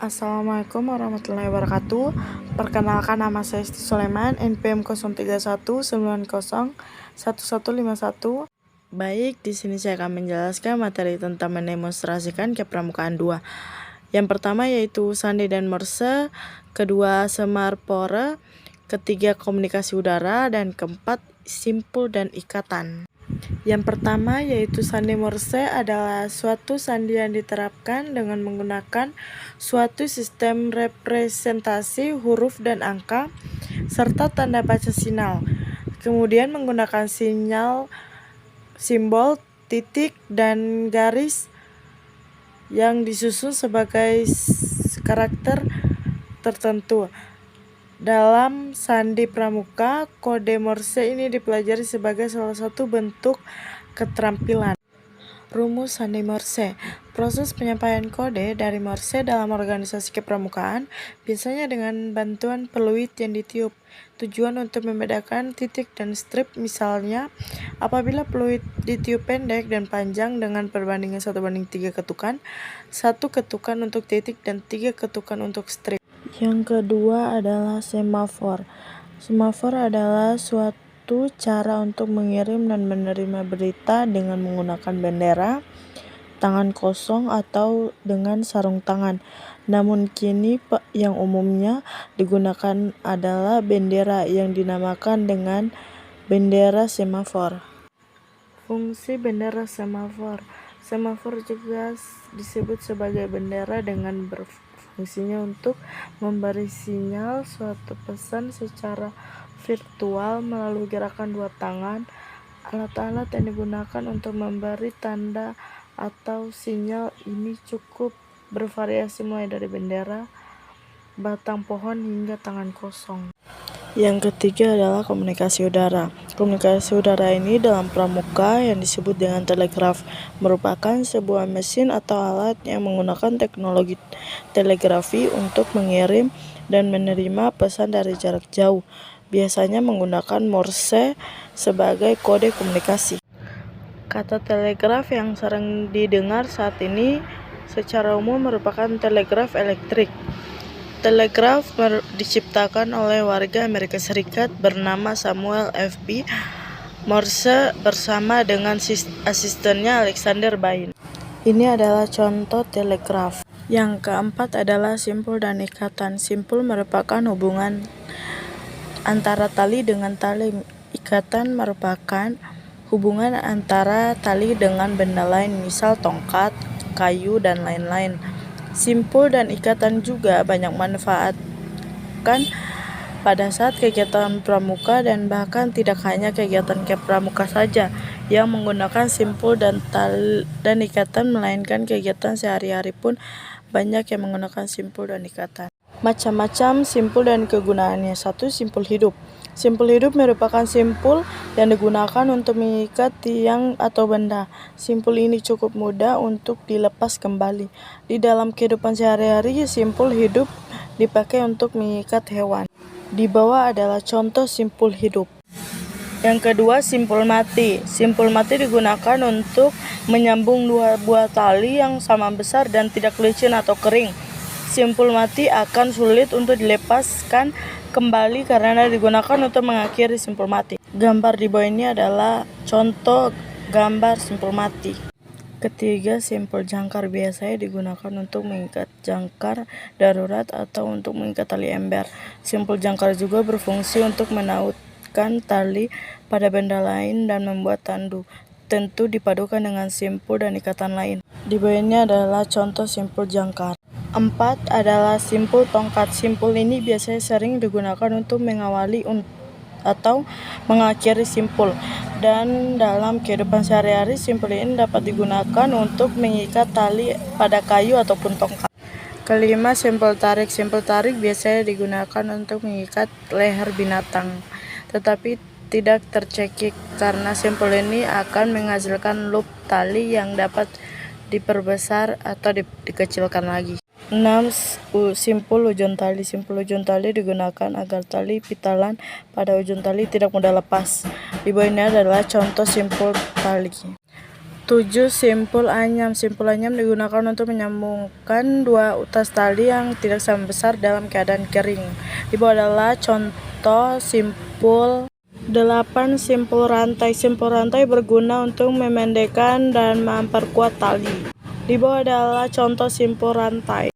Assalamualaikum warahmatullahi wabarakatuh. Perkenalkan, nama saya Isti Sulaiman, NPM 031901151. Baik, di sini saya akan menjelaskan materi tentang mendemonstrasikan kepramukaan 2. Yang pertama yaitu sandi dan morse, kedua semar pore, ketiga komunikasi udara, dan keempat simpul dan ikatan. Yang pertama yaitu sandi morse adalah suatu sandi yang diterapkan dengan menggunakan suatu sistem representasi huruf dan angka serta tanda baca sinyal. Kemudian menggunakan simbol, titik, dan garis yang disusun sebagai karakter tertentu. Dalam sandi pramuka, kode Morse ini dipelajari sebagai salah satu bentuk keterampilan. Rumus sandi Morse. Proses penyampaian kode dari Morse dalam organisasi kepramukaan biasanya dengan bantuan peluit yang ditiup. Tujuan untuk membedakan titik dan strip, misalnya apabila peluit ditiup pendek dan panjang dengan perbandingan 1:3 ketukan, 1 ketukan untuk titik dan 3 ketukan untuk strip. Yang kedua adalah semafor. Semafor adalah suatu cara untuk mengirim dan menerima berita dengan menggunakan bendera, tangan kosong, atau dengan sarung tangan. Namun kini yang umumnya digunakan adalah bendera yang dinamakan dengan bendera semafor. Fungsi bendera semafor. Semafor juga disebut sebagai bendera dengan berfungsinya untuk memberi sinyal suatu pesan secara virtual melalui gerakan dua tangan. Alat-alat yang digunakan untuk memberi tanda atau sinyal ini cukup bervariasi, mulai dari bendera, batang pohon, hingga tangan kosong. Yang ketiga adalah komunikasi udara. Komunikasi udara ini dalam pramuka yang disebut dengan telegraf, merupakan sebuah mesin atau alat yang menggunakan teknologi telegrafi untuk mengirim dan menerima pesan dari jarak jauh, biasanya menggunakan Morse sebagai kode komunikasi. Kata telegraf yang sering didengar saat ini secara umum merupakan telegraf elektrik. Telegraf diciptakan oleh warga Amerika Serikat bernama Samuel F.B. Morse bersama dengan asistennya Alexander Bain. Ini adalah contoh telegraf. Yang keempat adalah simpul dan ikatan. Simpul merupakan hubungan antara tali dengan tali. Ikatan merupakan hubungan antara tali dengan benda lain, misal tongkat, kayu, dan lain-lain. Simpul dan ikatan juga banyak manfaatkan pada saat kegiatan pramuka, dan bahkan tidak hanya kegiatan pramuka saja yang menggunakan simpul dan ikatan, melainkan kegiatan sehari-hari pun banyak yang menggunakan simpul dan ikatan. Macam-macam simpul dan kegunaannya. 1. Simpul hidup. Simpul hidup merupakan simpul yang digunakan untuk mengikat tiang atau benda. Simpul ini cukup mudah untuk dilepas kembali. Di dalam kehidupan sehari-hari, simpul hidup dipakai untuk mengikat hewan. Di bawah adalah contoh simpul hidup. Yang kedua, simpul mati. Simpul mati digunakan untuk menyambung dua buah tali yang sama besar dan tidak licin atau kering. Simpul mati akan sulit untuk dilepaskan kembali karena digunakan untuk mengakhiri simpul mati. Gambar di bawah ini adalah contoh gambar simpul mati. Ketiga, simpul jangkar biasanya digunakan untuk mengikat jangkar darurat atau untuk mengikat tali ember. Simpul jangkar juga berfungsi untuk menautkan tali pada benda lain dan membuat tandu. Tentu dipadukan dengan simpul dan ikatan lain. Di bawah ini adalah contoh simpul jangkar. 4 adalah simpul tongkat. Simpul ini biasanya sering digunakan untuk mengawali atau mengakhiri simpul, dan dalam kehidupan sehari-hari simpul ini dapat digunakan untuk mengikat tali pada kayu ataupun tongkat. Kelima, simpul tarik. Simpul tarik biasanya digunakan untuk mengikat leher binatang, tetapi tidak tercekik karena simpul ini akan menghasilkan loop tali yang dapat diperbesar atau dikecilkan lagi. 6. Simpul ujung tali. Simpul ujung tali digunakan agar tali pitalan pada ujung tali tidak mudah lepas. Di bawah ini adalah contoh simpul tali. 7. Simpul anyam. Simpul anyam digunakan untuk menyambungkan dua utas tali yang tidak sama besar dalam keadaan kering. Di bawah adalah contoh simpul. 8. Simpul rantai. Simpul rantai berguna untuk memendekkan dan memperkuat tali. Di bawah adalah contoh simpul rantai.